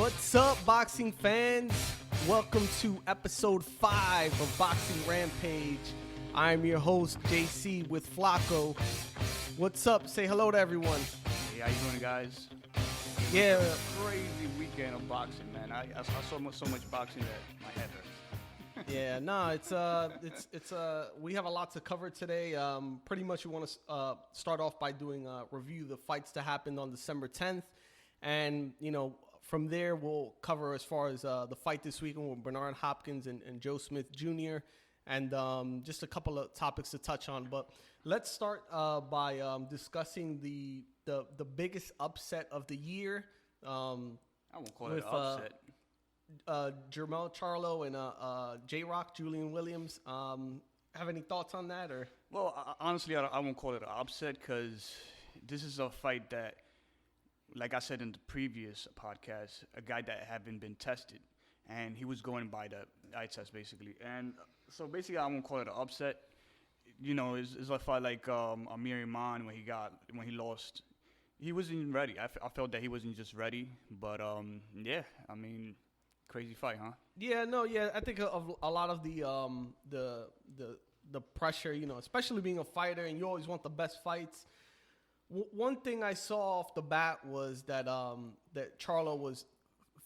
What's up, boxing fans? Welcome to episode 5 of Boxing Rampage. I'm your host, JC, with Flacco. What's up? Say hello to everyone. Hey, how you doing, guys? Yeah. Crazy weekend of boxing, man. I saw so much boxing that my head hurts. Yeah, no, it's we have a lot to cover today. Pretty much we want to start off by doing a review of the fights that happened on December 10th. And, you know, from there we'll cover as far as the fight this weekend with Bernard Hopkins and Joe Smith Jr. and just a couple of topics to touch on. But let's start by discussing the biggest upset of the year. I won't call it an upset. Jermell Charlo and J-Rock, Julian Williams. Have any thoughts on that? Or Well, honestly, I won't call it an upset because this is a fight that, like I said in the previous podcast, a guy that hadn't been tested, and he was going by the eye test basically. And so basically, I won't call it an upset. You know, it's a fight like Amir Iman when he lost. He wasn't ready. I felt that he wasn't just ready, but yeah, I mean, crazy fight, huh? Yeah, no, yeah. I think of a lot of the pressure, you know, especially being a fighter, and you always want the best fights. One thing I saw off the bat was that that Charlo was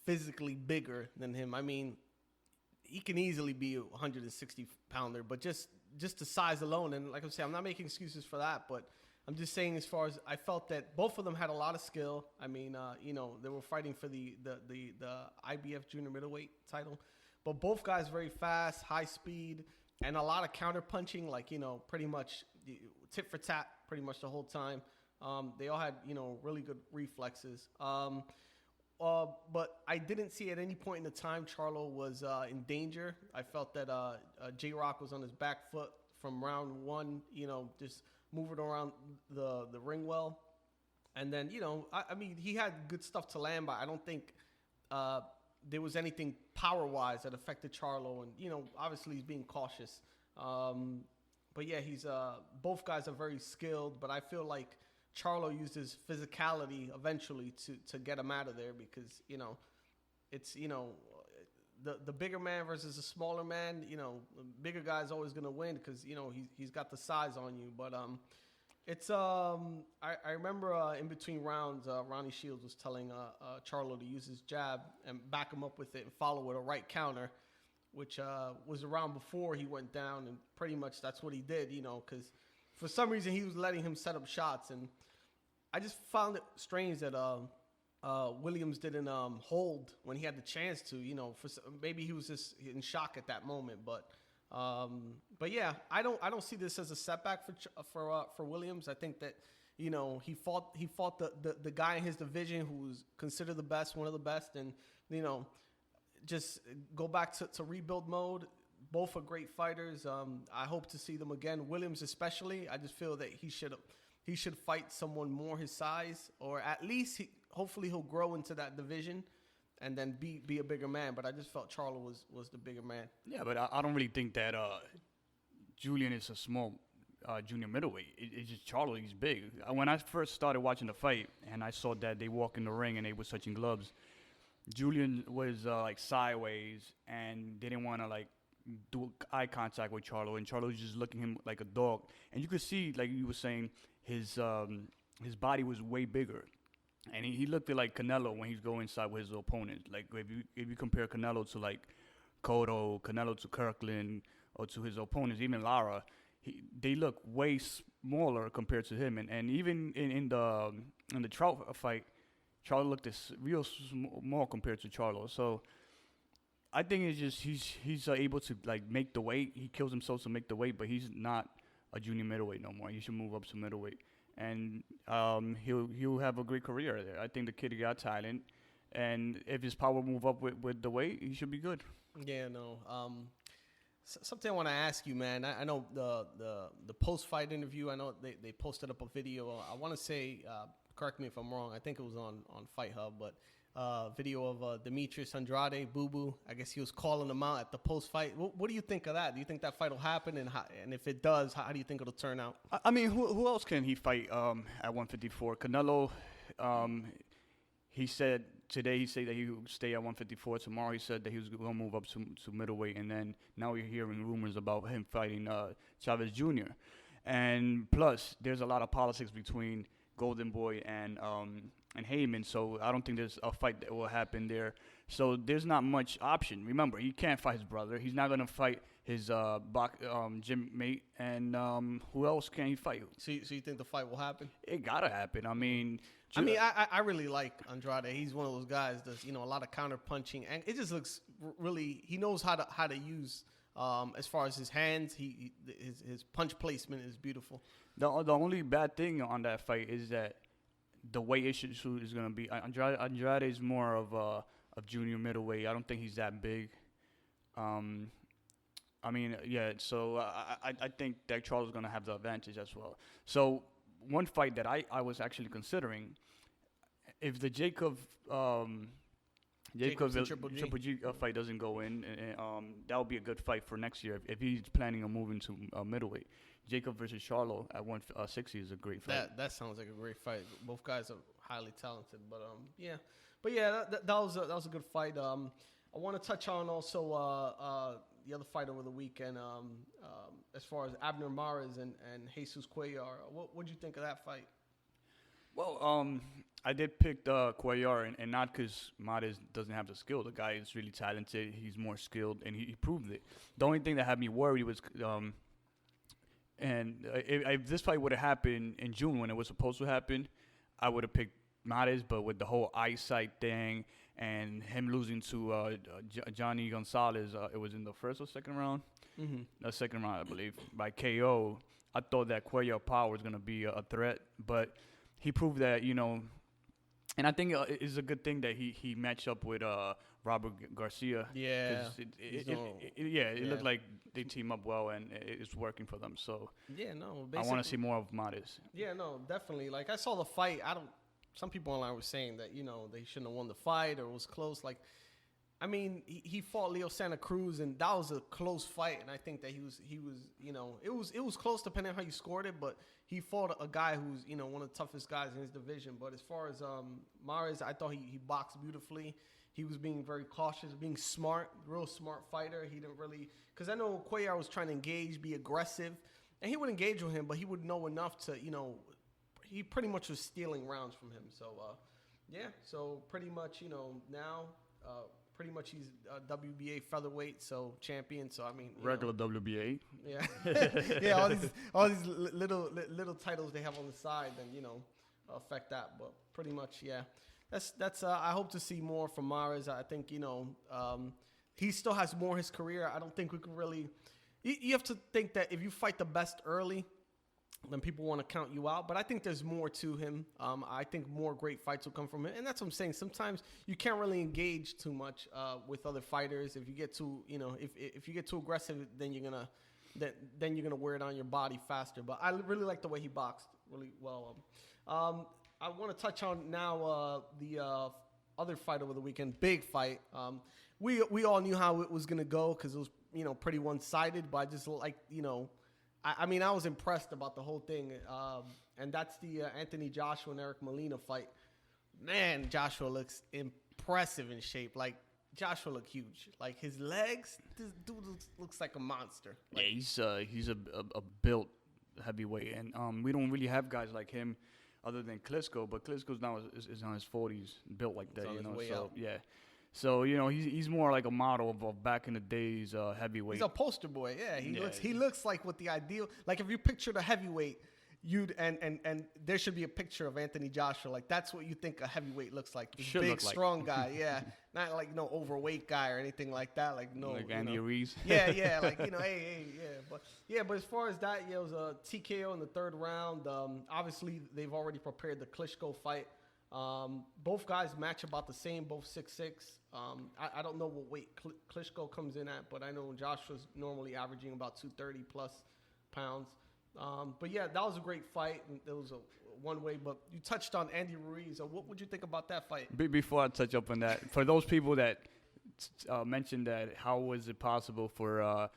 physically bigger than him. I mean, he can easily be a 160-pounder, but just the size alone, and like I'm saying, I'm not making excuses for that, but I'm just saying as far as I felt that both of them had a lot of skill. I mean, you know, they were fighting for the IBF junior middleweight title, but both guys very fast, high speed, and a lot of counter punching, like, you know, pretty much tit for tat pretty much the whole time. They all had, you know, really good reflexes. But I didn't see at any point in the time Charlo was in danger. I felt that J-Rock was on his back foot from round one, you know, just moving around the ring well. And then, you know, I mean, he had good stuff to land by. I don't think there was anything power-wise that affected Charlo. And, you know, obviously he's being cautious. But, yeah, both guys are very skilled. But I feel like Charlo used his physicality eventually to get him out of there because, you know, it's, you know, the bigger man versus the smaller man, you know, the bigger guy's always going to win because, you know, he's got the size on you. But it's I remember in between rounds, Ronnie Shields was telling Charlo to use his jab and back him up with it and follow with a right counter, which was around before he went down. And pretty much that's what he did, you know, because for some reason he was letting him set up shots. And I just found it strange that Williams didn't hold when he had the chance to, you know, maybe he was just in shock at that moment. But yeah, I don't see this as a setback for Williams. I think that, you know, he fought the guy in his division who was considered the best, one of the best, and, you know, just go back to rebuild mode. Both are great fighters. I hope to see them again. Williams especially. I just feel that he should fight someone more his size, or at least hopefully he'll grow into that division and then be a bigger man. But I just felt Charlo was the bigger man. Yeah, but I don't really think that Julian is a small junior middleweight. It's just Charlo, he's big. When I first started watching the fight and I saw that they walk in the ring and they were touching gloves, Julian was like sideways and didn't want to like do eye contact with Charlo, and Charlo was just looking at him like a dog. And you could see, like you were saying, his body was way bigger. And he looked at like Canelo when he's going inside with his opponent. Like if you compare Canelo to like Cotto, Canelo to Kirkland, or to his opponents, even Lara, they look way smaller compared to him. And even in the Trout fight, Charlo looked real small compared to Charlo. So I think it's just he's able to like make the weight. He kills himself to make the weight, but he's not a junior middleweight no more. He should move up to middleweight. And he'll have a great career there. I think the kid got talent, and if his power move up with the weight, he should be good. Yeah, no. Something I want to ask you, man. I know the post fight interview. I know they posted up a video. I want to say, correct me if I'm wrong. I think it was on Fight Hub, but video of Demetrius Andrade, Boo Boo. I guess he was calling him out at the post-fight. What do you think of that? Do you think that fight will happen? And if it does, how do you think it'll turn out? I mean, who else can he fight at 154? Canelo, he said today he said that he would stay at 154. Tomorrow he said that he was going to move up to middleweight. And then now we're hearing rumors about him fighting Chavez Jr. And plus, there's a lot of politics between Golden Boy and Heyman. So I don't think there's a fight that will happen there. So there's not much option. Remember, he can't fight his brother. He's not going to fight his gym mate. And who else can he fight? So you think the fight will happen? It got to happen. I mean, I really like Andrade. He's one of those guys that's, a lot of counter punching, and it just looks really. He knows how to use as far as his hands. His punch placement is beautiful. The only bad thing on that fight is that the weight issue is going to be Andrade is more of junior middleweight. I don't think he's that big. I mean, yeah. So I think that Charles is going to have the advantage as well. So one fight that I was actually considering, if the Jacob Triple G fight doesn't go in, that would be a good fight for next year if he's planning on moving to middleweight. Jacob versus Charlo at 160 is a great fight. That sounds like a great fight. Both guys are highly talented, that was a good fight. I want to touch on also the other fight over the weekend, as far as Abner Mares and Jesus Cuellar. What did you think of that fight? Well, I did pick Cuellar, and not because Mares doesn't have the skill. The guy is really talented. He's more skilled, and he proved it. The only thing that had me worried was, if this fight would have happened in June when it was supposed to happen, I would have picked Mares. But with the whole eyesight thing and him losing to Johnny Gonzalez, it was in the first or second round? Mm-hmm. The second round, I believe, by KO. I thought that Cuellar power was going to be a threat, but he proved that, and I think it's a good thing that he matched up with Robert Garcia. Yeah. It looked like they team up well, and it's working for them. So I want to see more of Mares. Yeah, no, definitely. Like, I saw the fight. Some people online were saying that, they shouldn't have won the fight or it was close. Like, I mean, he fought Leo Santa Cruz, and that was a close fight. And I think that he was, it was close depending on how you scored it, but he fought a guy who's, one of the toughest guys in his division. But as far as Mares, I thought he boxed beautifully. He was being very cautious, being smart, real smart fighter. He didn't really, because I know Cuellar was trying to engage, be aggressive, and he would engage with him, but he would know enough to, he pretty much was stealing rounds from him. So, so pretty much, now, pretty much he's WBA featherweight, so champion. So I mean, regular WBA. Yeah, yeah. All these little titles they have on the side, then affect that. But pretty much, yeah. That's. I hope to see more from Mares. I think he still has more in his career. I don't think we can really. You have to think that if you fight the best early, then people want to count you out. But I think there's more to him. I think more great fights will come from him. And that's what I'm saying. Sometimes you can't really engage too much with other fighters. If you get too, if you get too aggressive, then you're gonna wear it on your body faster. But I really like the way he boxed really well. I want to touch on now the other fight over the weekend, big fight. We all knew how it was gonna go because it was pretty one-sided. But I just like I mean, I was impressed about the whole thing, and that's the Anthony Joshua and Eric Molina fight. Man, Joshua looks impressive in shape. Like, Joshua looked huge. Like, his legs, this dude looks like a monster. Like, yeah, he's a built heavyweight, and we don't really have guys like him other than Klitschko, but Klitschko's now is on his 40s, built like that, so, yeah. So, he's more like a model of back in the days heavyweight. He's a poster boy, yeah. He looks like what the ideal, like if you pictured a heavyweight, and there should be a picture of Anthony Joshua. Like, that's what you think a heavyweight looks like. This big, strong guy, yeah. Not like no overweight guy or anything like that. Like Andy Ruiz. Yeah, like, hey, yeah. But as far as that, it was a TKO in the third round. Obviously, they've already prepared the Klitschko fight. Both guys match about the same, both 6'6". I don't know what weight Klitschko comes in at, but I know Joshua's normally averaging about 230 plus pounds. But yeah, that was a great fight. And it was a one-way, but you touched on Andy Ruiz. So what would you think about that fight? Before I touch up on that, for those people that mentioned that, how was it possible for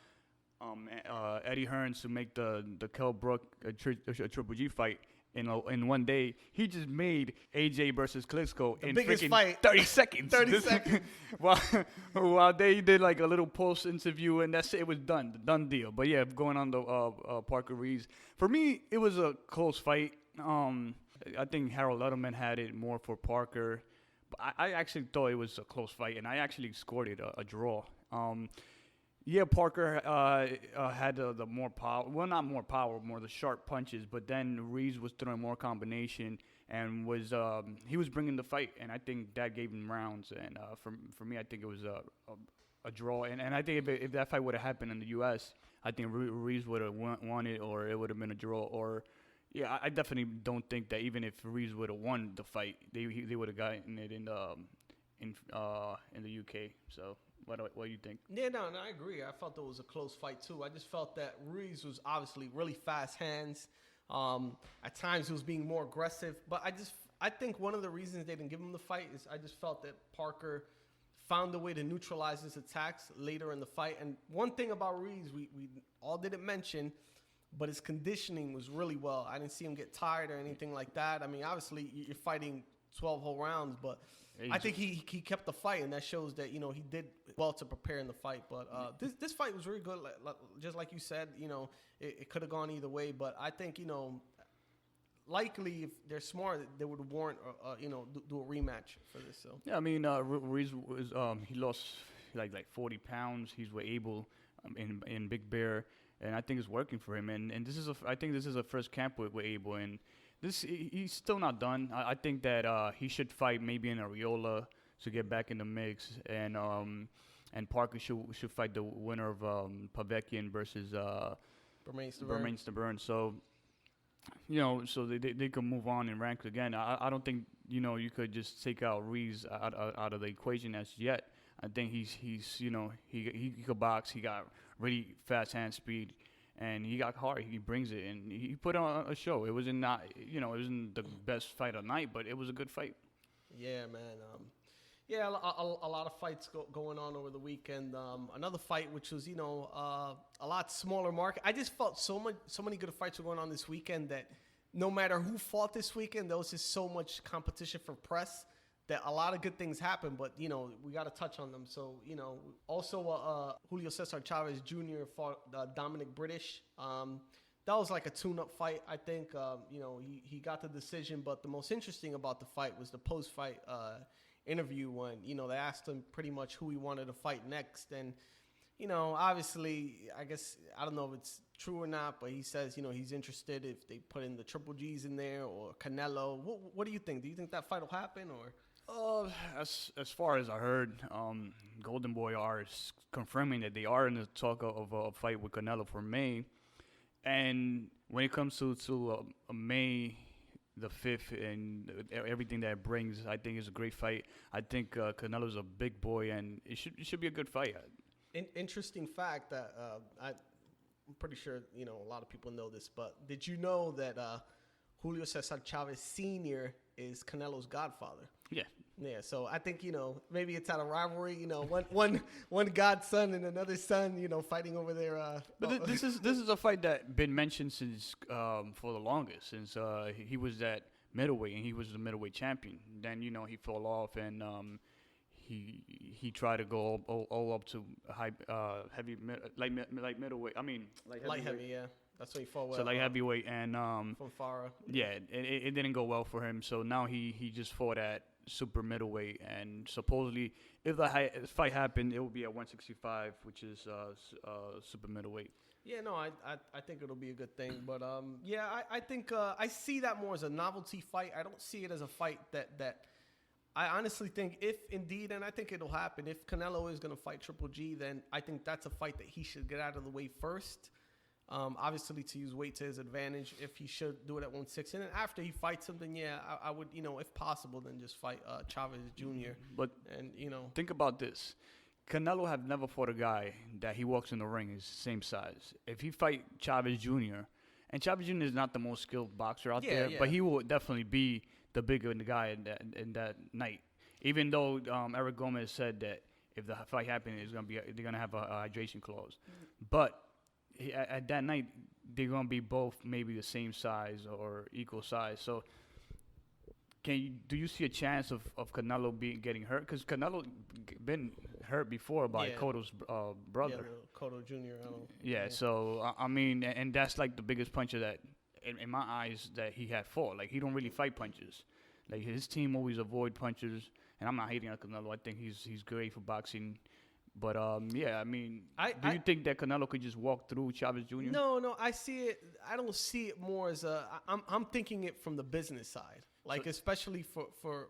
Eddie Hearns to make the Kell Brook a Triple G fight in one day. He just made AJ versus Klitschko in biggest freaking fight. 30 seconds. 30 seconds. while they did like a little post interview, and that's it. It was done deal. But yeah, going on the Parker Ruiz. For me, it was a close fight. I think Harold Letterman had it more for Parker. But I actually thought it was a close fight, and I actually scored it a draw. Yeah, Parker had the more power. Well, not more power, more the sharp punches. But then Ruiz was throwing more combination and he was bringing the fight, and I think that gave him rounds. And for me, I think it was a draw. And I think if that fight would have happened in the U.S., I think Ruiz would have won it, or it would have been a draw. Or yeah, I definitely don't think that even if Ruiz would have won the fight, they would have gotten it in the UK. So. What do you think? Yeah, no, I agree. I felt it was a close fight, too. I just felt that Ruiz was obviously really fast hands. At times, he was being more aggressive. But I think one of the reasons they didn't give him the fight is I just felt that Parker found a way to neutralize his attacks later in the fight. And one thing about Ruiz, we all didn't mention, but his conditioning was really well. I didn't see him get tired or anything like that. I mean, obviously, you're fighting 12 whole rounds, but I think he kept the fight, and that shows that, he did well to prepare in the fight. But this fight was really good. Just like you said, it could have gone either way. But I think, likely if they're smart, they would warrant, do a rematch for this. So yeah, I mean, Ruiz was he lost like 40 pounds. He's able in Big Bear, and I think it's working for him. And I think this is a first camp with Abel, and he's still not done. I think that he should fight maybe in Ariola to get back in the mix, and Parker should fight the winner of Pavekian versus Bermain Stabern. So so they could move on and rank again. I don't think you could just take out Ruiz out of the equation as yet. I think he's he could box. He got really fast hand speed. And he got hard. He brings it, and he put on a show. It wasn't it wasn't the best fight of the night, but it was a good fight. Yeah, man. A lot of fights going on over the weekend. Another fight, which was a lot smaller market. I just felt so many good fights were going on this weekend that no matter who fought this weekend, there was just so much competition for press that a lot of good things happened, but, we got to touch on them. So, also Julio Cesar Chavez Jr. fought Dominic British. That was like a tune-up fight, I think. He got the decision, but the most interesting about the fight was the post-fight interview when, they asked him pretty much who he wanted to fight next. And, obviously, I guess, I don't know if it's true or not, but he says, he's interested if they put in the Triple G's in there or Canelo. What do you think? Do you think that fight will happen or? As far as I heard, Golden Boy are confirming that they are in the talk of a fight with Canelo for May. And when it comes to May the 5th and everything that it brings, I think it's a great fight. I think Canelo's a big boy, and it should be a good fight. Interesting fact that I'm pretty sure a lot of people know this, but did you know that Julio Cesar Chavez Sr. is Canelo's godfather? Yeah, so I think, maybe it's out of rivalry, one godson and another son, fighting over there. But this is a fight that been mentioned since for the longest, since he was at middleweight and he was the middleweight champion. Then, he fell off and he tried to go all up to heavy, like middleweight. I mean, light heavy, yeah. That's what he fought with. So like heavyweight and from Farah. Yeah, it didn't go well for him. So now he just fought at super middleweight, and supposedly if the fight happened, it will be at 165, which is super middleweight. Yeah, no, I think it'll be a good thing, but I think I see that more as a novelty fight. I don't see it as a fight that I honestly think if indeed, and I think it'll happen, if Canelo is going to fight Triple G, then I think that's a fight that he should get out of the way first. Obviously to use weight to his advantage if he should do it at 160. And then after he fights him, then I would, if possible, then just fight Chavez Jr. But think about this. Canelo have never fought a guy that he walks in the ring is same size. If he fight Chavez Jr., and Chavez Jr. is not the most skilled boxer out there, but he will definitely be the bigger guy in that night. Even though Eric Gomez said that if the fight happens, they're gonna have a hydration clause. But at that night, they're gonna be both maybe the same size or equal size. So do you see a chance of Canelo getting hurt? Because Canelo been hurt before by Cotto's brother. Yeah, Cotto Jr. Yeah, so I mean, and that's like the biggest puncher that, in my eyes, that he had fought. Like, he don't really fight punches. Like, his team always avoid punches, and I'm not hating on Canelo. I think he's great for boxing. But yeah, I mean, do you think that Canelo could just walk through Chavez Jr.? No, I see it. I don't see it more as I'm thinking it from the business side. Like, especially for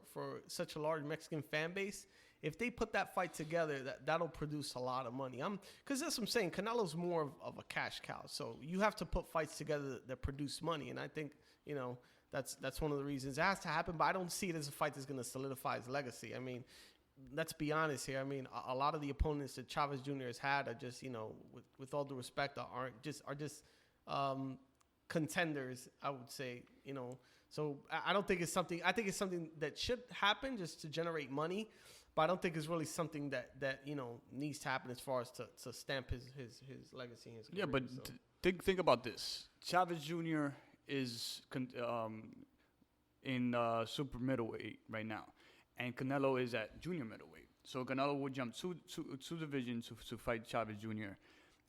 such a large Mexican fan base, if they put that fight together, that'll produce a lot of money. Because that's what I'm saying. Canelo's more of a cash cow. So you have to put fights together that produce money. And I think, that's one of the reasons it has to happen. But I don't see it as a fight that's going to solidify his legacy. I mean, let's be honest here. I mean, a lot of the opponents that Chavez Jr. has had are just, with all due respect, are just contenders, I would say, So I don't think it's something. I think it's something that should happen just to generate money, but I don't think it's really something that needs to happen as far as to stamp his legacy. And his career, but think about this. Chavez Jr. is in super middleweight right now, and Canelo is at junior middleweight. So Canelo would jump two divisions to fight Chavez Jr.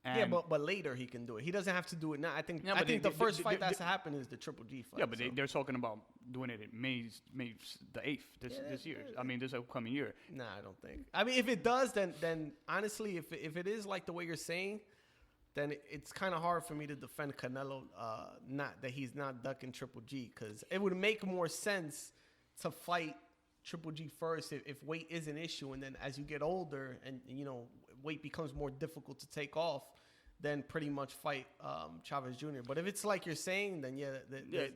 Yeah, but later he can do it. He doesn't have to do it now. I think the first fight that has to happen is the Triple G fight. Yeah, but they're talking about doing it in May the 8th this year. I mean, this upcoming year. Nah, I don't think. I mean, if it does, then honestly, if it is like the way you're saying, then it's kind of hard for me to defend Canelo, not that he's not ducking Triple G, because it would make more sense to fight Triple G first if weight is an issue, and then as you get older and weight becomes more difficult to take off, then pretty much fight Chavez Jr. But if it's like you're saying, then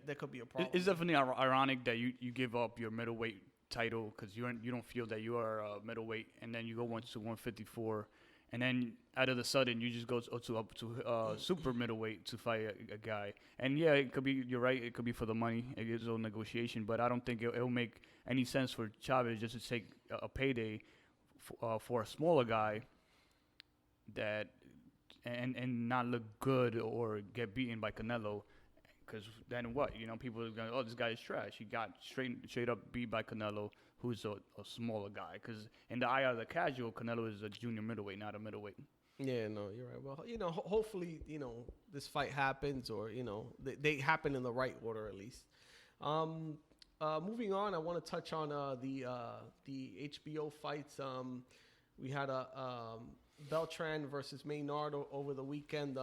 there could be a problem. It's definitely ironic that you give up your middleweight title because you don't feel that you are middleweight, and then you go to 154, and then out of the sudden you just go up to super middleweight to fight a guy. And yeah, it could be. You're right. It could be for the money. It is a negotiation, but I don't think it'll make any sense for Chavez just to take a payday for a smaller guy that and not look good or get beaten by Canelo, because then what? People are going, this guy is trash. He got straight up beat by Canelo, who's a smaller guy. Because in the eye of the casual, Canelo is a junior middleweight, not a middleweight. Yeah, no, you're right. Well, hopefully, this fight happens, or they happen in the right order at least. Moving on, I want to touch on the HBO fights. We had a Beltran versus Menar over the weekend.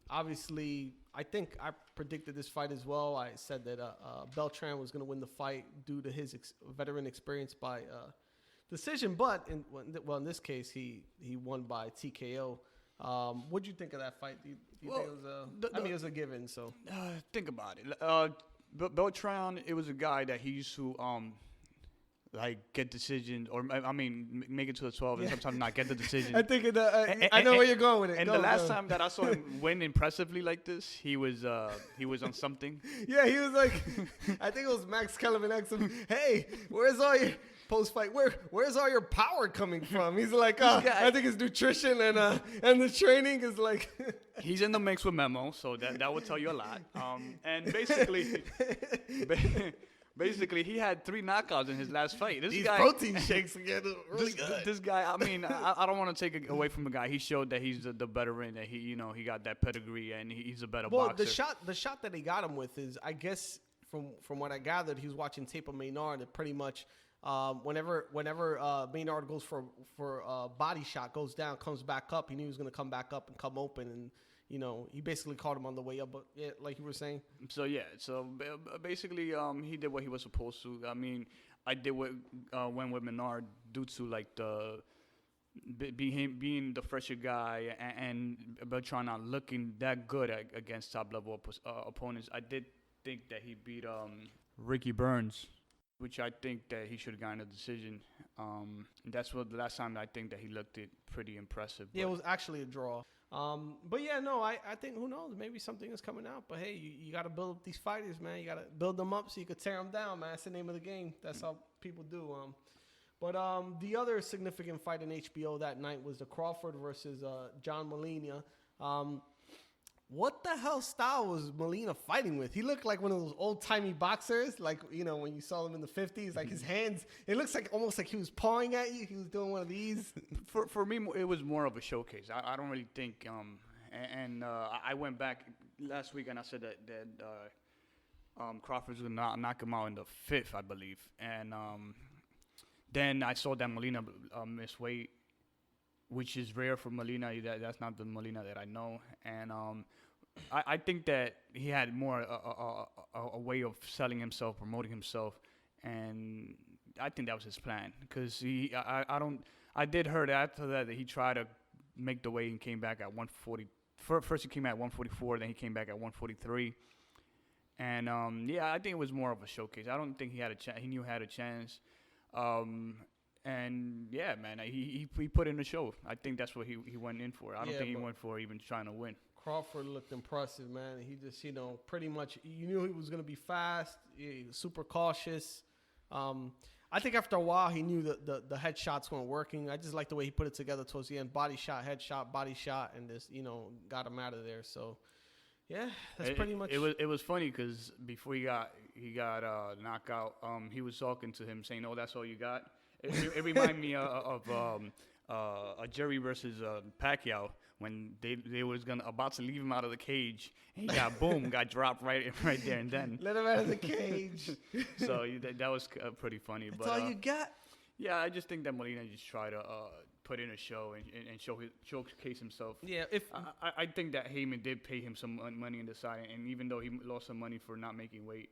Obviously, I think I predicted this fight as well. I said that Beltran was going to win the fight due to his veteran experience by decision. But in this case, he won by TKO. What do you think of that fight? Do you think it was a given? So think about it. Beltran, it was a guy that he used to get decisions, or make it to the 12 and sometimes not get the decision. I think I know where you're going with it. And the last time that I saw him win impressively like this, he was on something. Yeah, he was like, I think it was Max Kellerman asked him, "Hey, where's all your post-fight? Where's all your power coming from?" He's like, I think it's nutrition and the training is like. He's in the mix with Memo, so that would tell you a lot. And basically, he had 3 knockouts in his last fight. These protein shakes again, really good. This guy, I don't want to take it away from the guy. He showed that he's the veteran, that he got that pedigree, and he's a better boxer. The shot that he got him with is, I guess, from what I gathered, he was watching tape of Menar, that pretty much whenever Menar goes for a body shot, goes down, comes back up, he knew he was going to come back up and come open, and he basically caught him on the way up, but yeah, like you were saying. So basically, he did what he was supposed to. I mean, I did what went with Menar due to the being the fresher guy and Beltran not looking that good against top level opponents. I did think that he beat Ricky Burns, which I think that he should have gotten a decision. That's what the last time I think that he looked it pretty impressive. Yeah, it was actually a draw. But yeah, no, I think, who knows, maybe something is coming out. But hey, you got to build up these fighters, man. You got to build them up so you could tear them down, man. That's the name of the game. That's how people do. But the other significant fight in HBO that night was the Crawford versus John Molina. What the hell style was Molina fighting with? He looked like one of those old-timey boxers, like, you know, when you saw him in the 50s, like his hands, it looks like almost like he was pawing at you. He was doing one of these. For me, it was more of a showcase. I don't really think, I went back last week and I said that Crawford's going to knock him out in the 5th, I believe. And then I saw that Molina miss weight, which is rare for Molina. That's not the Molina that I know. And I think that he had more a way of selling himself, promoting himself, and I think that was his plan. Because I did heard after that he tried to make the weight and came back at 140. First he came at 144, then he came back at 143. And I think it was more of a showcase. I don't think he had a chance. He knew he had a chance. And yeah, man, he put in a show. I think that's what he went in for. I don't think he went for even trying to win. Crawford looked impressive, man. He just, you know, pretty much, you knew he was going to be fast, super cautious. I think after a while, he knew that the headshots weren't working. I just like the way he put it together towards the end. Body shot, headshot, body shot, and just, you know, got him out of there. So, yeah, that's pretty much. It was funny because before he got knocked out, he was talking to him saying, "Oh, that's all you got." It reminded me of Jerry versus Pacquiao when they was about to leave him out of the cage, and he got dropped right there and then. Let him out of the cage. So that was pretty funny. That's all you got. Yeah, I just think that Molina just tried to put in a show and showcase himself. Yeah, I think that Heyman did pay him some money in the side, and even though he lost some money for not making weight.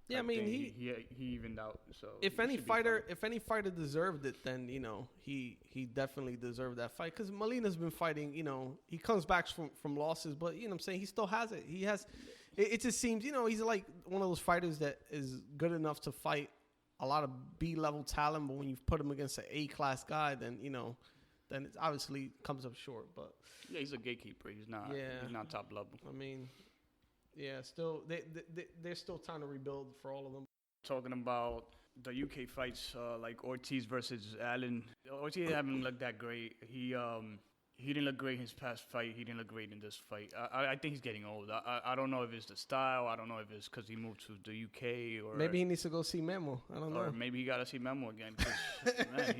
Yeah, I mean he evened out. So if any fighter deserved it, then you know he definitely deserved that fight because Molina's been fighting. You know, he comes back from losses, but you know what I'm saying, he still has it. He has. It just seems, you know, he's like one of those fighters that is good enough to fight a lot of B-level talent, but when you put him against an A-class guy, then you know, then it obviously comes up short. But yeah, he's a gatekeeper. He's not. Yeah. He's not top level. I mean. Yeah, still they're still trying to rebuild for all of them. Talking about the UK fights, like Ortiz versus Allen. Ortiz haven't looked that great. He didn't look great in his past fight. He didn't look great in this fight. I think he's getting old. I don't know if it's the style. I don't know if it's because he moved to the UK or maybe he needs to go see Memo. I don't know. Or maybe he got to see Memo again. Cause, man,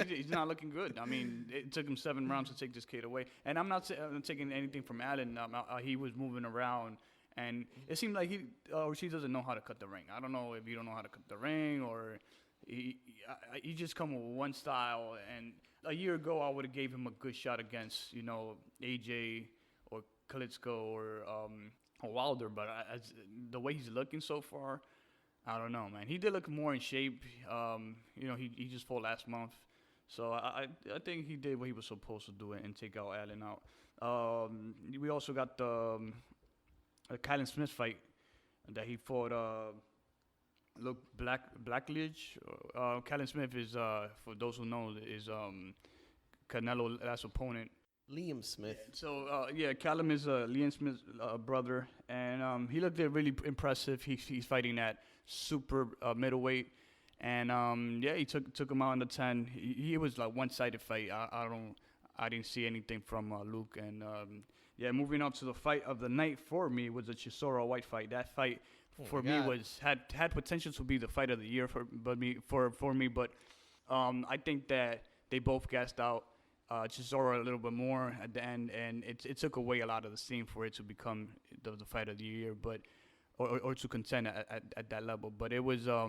he's not looking good. I mean, it took him 7 rounds to take this kid away. And I'm not taking anything from Allen. He was moving around. And it seemed like Ortiz doesn't know how to cut the ring. I don't know if he don't know how to cut the ring or he just come with one style. And a year ago, I would have gave him a good shot against, you know, AJ or Klitschko or Wilder. But the way he's looking so far, I don't know, man. He did look more in shape. You know, he just fought last month. So I think he did what he was supposed to do and take out Allen out. We also got the Kylan Smith fight that he fought. Blackledge. Kylan Smith is, for those who know, is Canelo's last opponent. Liam Smith. So Callum is Liam Smith's brother, and he looked really impressive. He's fighting at super middleweight, and he took him out in the 10. He was like one-sided fight. I didn't see anything from Luke and. Moving on to the fight of the night for me was the Chisora Whyte fight. That fight for me had potential to be the fight of the year for me, but I think that they both gassed out Chisora a little bit more at the end, and it took away a lot of the steam for it to become the fight of the year, but or to contend at that level. But it was a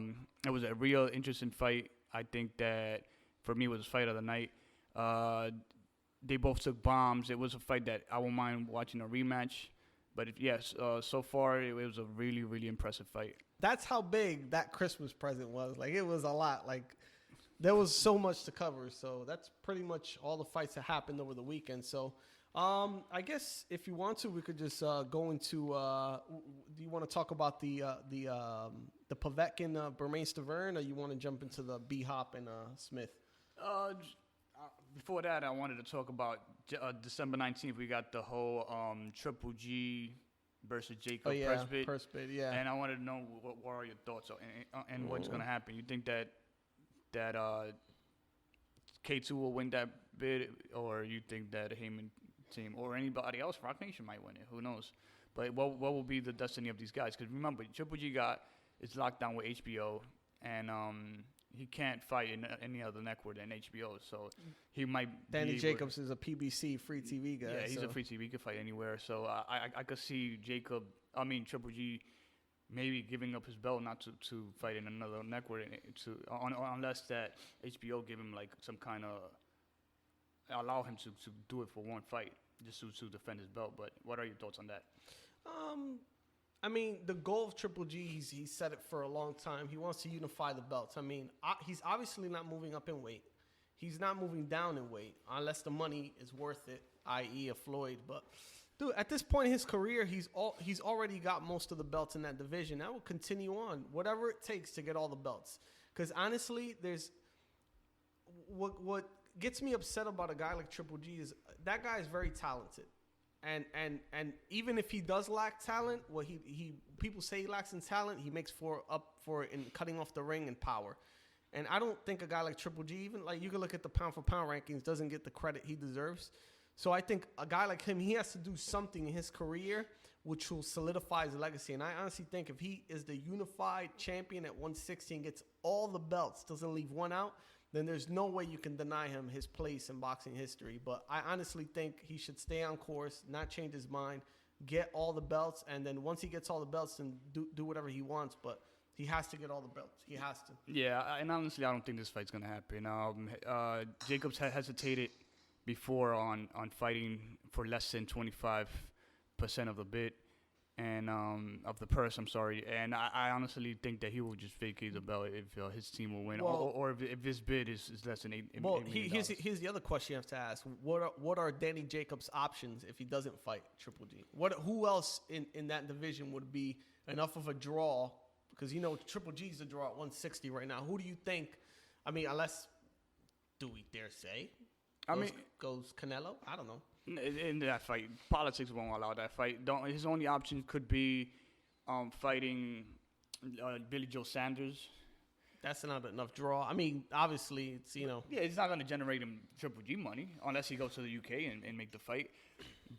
real interesting fight. I think that for me it was the fight of the night. They both took bombs. It was a fight that I won't mind watching a rematch. But so far it was a really, really impressive fight. That's how big that Christmas present was. Like, it was a lot. Like, there was so much to cover. So that's pretty much all the fights that happened over the weekend. So I guess if you want to, we could just go into. Do you want to talk about the Povetkin Bermain Stavern, or you want to jump into the B Hop and Smith? Before that, I wanted to talk about December 19th. We got the whole Triple G versus Jacob Presbit. Yeah. And I wanted to know what are your thoughts and what's going to happen. You think that K2 will win that bid, or you think that Heyman team or anybody else. Rock Nation might win it. Who knows? But what will be the destiny of these guys? Because remember, Triple G is locked down with HBO, and he can't fight in any other network than HBO. So he might. Danny Jacobs is a PBC free TV guy. Yeah, he's a free TV. He can fight anywhere. So I could see Triple G, maybe giving up his belt not to fight in another network unless that HBO give him like some kind of allow him to do it for one fight just to defend his belt. But what are your thoughts on that? I mean, the goal of Triple G, he's said it for a long time. He wants to unify the belts. I mean, he's obviously not moving up in weight. He's not moving down in weight unless the money is worth it, i.e. a Floyd. But, dude, at this point in his career, he's already got most of the belts in that division. That will continue on, whatever it takes to get all the belts. Because, honestly, there's what gets me upset about a guy like Triple G is that guy is very talented. And even if he does lack talent, people say he lacks in talent, he makes up for it in cutting off the ring and power. And I don't think a guy like Triple G, even like you can look at the pound for pound rankings, doesn't get the credit he deserves. So I think a guy like him, he has to do something in his career which will solidify his legacy. And I honestly think if he is the unified champion at 160 and gets all the belts, doesn't leave one out, then there's no way you can deny him his place in boxing history. But I honestly think he should stay on course, not change his mind, get all the belts, and then once he gets all the belts, then do whatever he wants. But he has to get all the belts. He has to. Yeah, and honestly, I don't think this fight's going to happen. Jacobs had hesitated before on fighting for less than 25% of the bid. And of the purse, I'm sorry. And I honestly think that he will just vacate the belt if his team will win, or if his bid is less than $8 million. Here's the other question you have to ask: What are Danny Jacobs' options if he doesn't fight Triple G? Who else in that division would be enough of a draw? Because Triple G's a draw at 160 right now. Who do you think? I mean, do we dare say? Goes Canelo? I don't know. In that fight, politics won't allow that fight. His only option could be fighting Billy Joe Sanders. That's not enough draw. I mean, obviously, it's Yeah, it's not going to generate him Triple G money unless he goes to the UK and make the fight.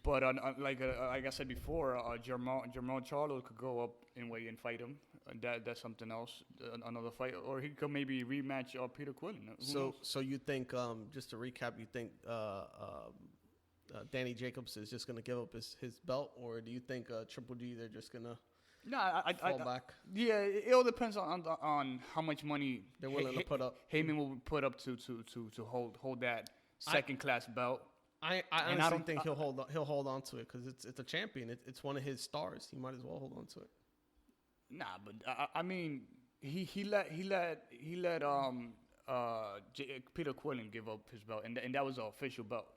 But like I said before, Jamal Charlo could go up in weight and fight him. That's something else, another fight, or he could maybe rematch Peter Quillen. So you think, just to recap, you think Danny Jacobs is just going to give up his belt, or do you think Triple G they're just going to fall back? Yeah, it all depends on how much money they're willing to put up. Heyman will put up to hold that second class belt. I honestly think he'll hold on to it because it's a champion. It's one of his stars. He might as well hold on to it. Nah, but I mean he let Peter Quillen give up his belt, and that was an official belt.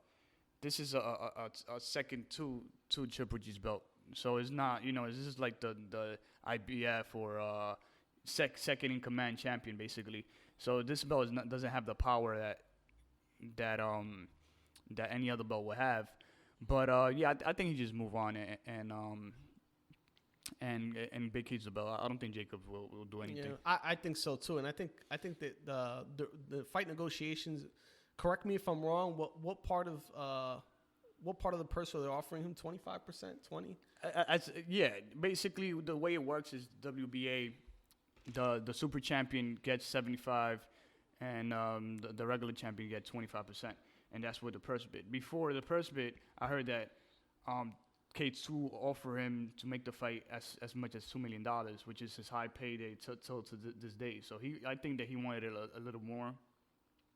This is a second to Triple G's belt, so it's not this is like the IBF or second in command champion basically. So this belt doesn't have the power that any other belt will have. But I think he just move on and vacates the belt. I don't think Jacob will do anything. Yeah, I think so too, and I think that the fight negotiations. Correct me if I'm wrong. What part of the purse are they offering him? 25%, 20%? Basically the way it works is WBA, the super champion gets 75%, and the regular champion gets 25%, and that's what the purse bid. Before the purse bid, I heard that K2 offer him to make the fight as much as $2 million, which is his high payday till to this day. So I think that he wanted it a little more.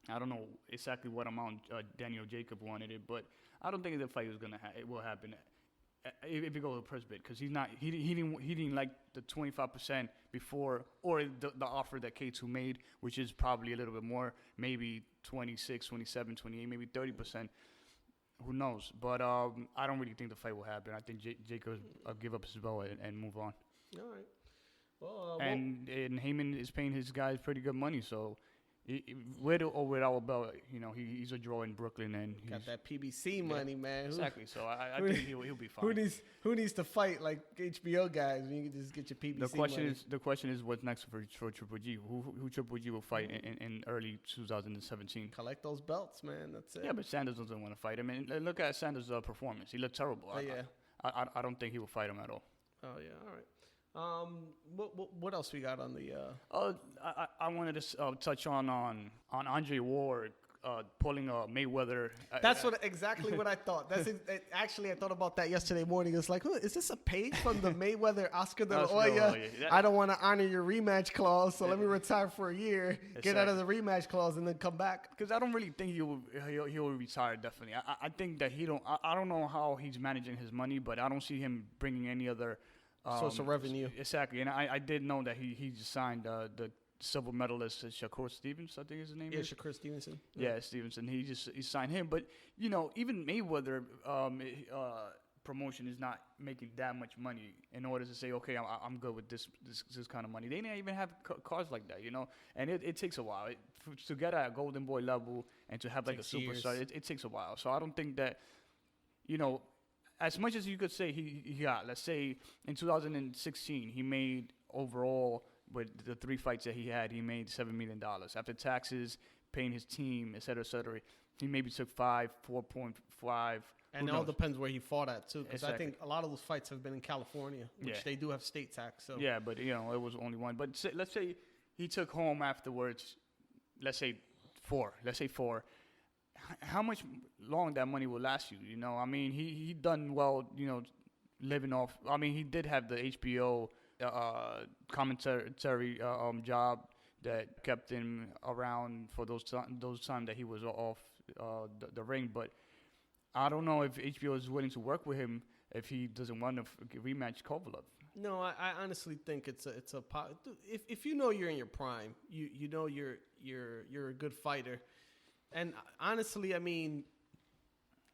I don't know exactly what amount Daniel Jacob wanted it, but I don't think the fight it will happen if it goes to purse bid, because he didn't like the 25% before, or the offer that K2 made, which is probably a little bit more, maybe 26, 27, 28, maybe 30%. Who knows? But I don't really think the fight will happen. I think Jacob will give up his belt and move on. All right. Well, and Heyman is paying his guys pretty good money, so With or without a belt, he's a draw in Brooklyn, and got that PBC money, man. Exactly. So I think he'll be fine. Who needs to fight like HBO guys when you can just get your PBC money? The question is what's next for Triple G? Who Triple G will fight in early 2017? Collect those belts, man. That's it. Yeah, but Sanders doesn't want to fight him. And look at Sanders' performance. He looked terrible. Oh, yeah. I don't think he will fight him at all. Oh yeah. All right. What else we got on the? I wanted to touch on Andre Ward pulling a Mayweather. That's exactly what I thought. Actually, I thought about that yesterday morning. It's like, is this a page from the Mayweather Oscar De La Hoya? I don't want to honor your rematch clause, so let me retire for a year, get out of the rematch clause, and then come back. Because I don't really think he'll retire. Definitely, I think that he don't. I don't know how he's managing his money, but I don't see him bringing any other source of revenue. Exactly, and I did know that he just signed the silver medalist Shakur Stevens, I think his name is. Shakur Stevenson. Yeah, Stevenson. He signed him, but even Mayweather promotion is not making that much money in order to say, okay, I'm good with this kind of money. They didn't even have cars like that, and it takes a while to get at a golden boy level and to have like a superstar. It takes a while, so I don't think that as much as you could say he got, let's say in 2016 he made overall with the 3 fights that he had, he made $7 million after taxes, paying his team, et cetera. He maybe took 4.5. And it all depends where he fought at too, because I think a lot of those fights have been in California, which they do have state tax. So yeah, but it was only one. But let's say he took home afterwards. Let's say 4. How much long that money will last you? I mean, he done well. Living off. I mean, he did have the HBO commentary job that kept him around for those times that he was off the ring. But I don't know if HBO is willing to work with him if he doesn't want to rematch Kovalev. No, I honestly think it's a if you're in your prime, you're a good fighter, and honestly, I mean,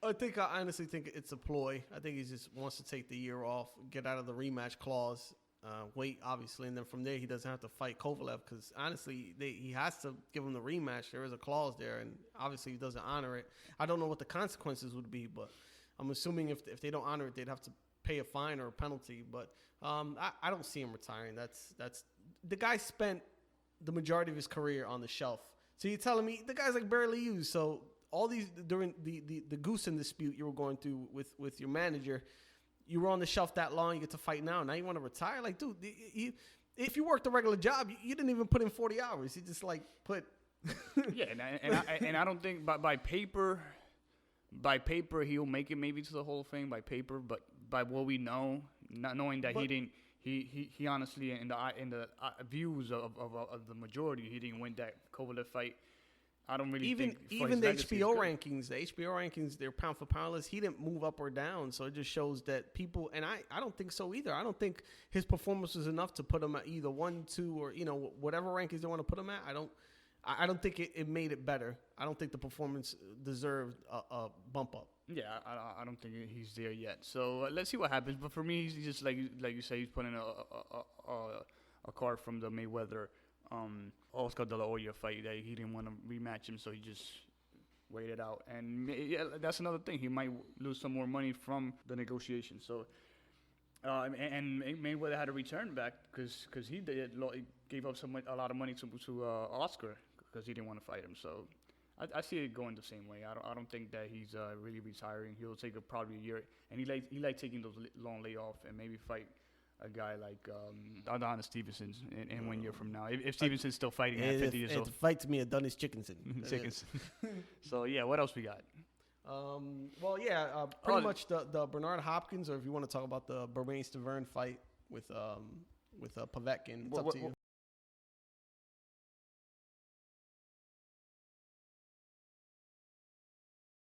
I honestly think it's a ploy. I think he just wants to take the year off, get out of the rematch clause. Wait, obviously, and then from there he doesn't have to fight Kovalev because honestly, he has to give him the rematch. There is a clause there, and obviously he doesn't honor it. I don't know what the consequences would be, but I'm assuming if they don't honor it, they'd have to pay a fine or a penalty. But I don't see him retiring. That's the guy spent the majority of his career on the shelf. So you're telling me the guy's like barely used. So all these during the Goosen dispute you were going through with your manager. You were on the shelf that long. You get to fight now. Now you want to retire? Like, dude, if you worked a regular job, you didn't even put in 40 hours. You just like put. Yeah, and I don't think by paper he'll make it maybe to the Hall of Fame by paper, but by what we know, not knowing that he didn't, he honestly in the views of the majority, he didn't win that Kovalev fight. I don't really think even the HBO rankings, they're pound for pound list. He didn't move up or down, so it just shows that people. And I don't think so either. I don't think his performance was enough to put him at either 1, 2, or whatever rankings they want to put him at. I don't think it made it better. I don't think the performance deserved a bump up. Yeah, I don't think he's there yet. So let's see what happens. But for me, he's just like you say, he's putting a card from the Mayweather. Oscar De La Hoya fight that he didn't want to rematch him, so he just waited out. And yeah, that's another thing. He might lose some more money from the negotiation. So, and Mayweather had to return back because he gave up a lot of money to Oscar because he didn't want to fight him. So I see it going the same way. I don't think that he's really retiring. He'll take probably a year, and he like taking those long layoff and maybe fight a guy like Adonis Stevenson in 1 year from now. If Stevenson's still fighting at 50 years old. Fights me Adonis Chickenson. So, yeah, what else we got? Pretty much the Bernard Hopkins, or if you want to talk about the Bermane Stavern fight with Povetkin, it's up to you.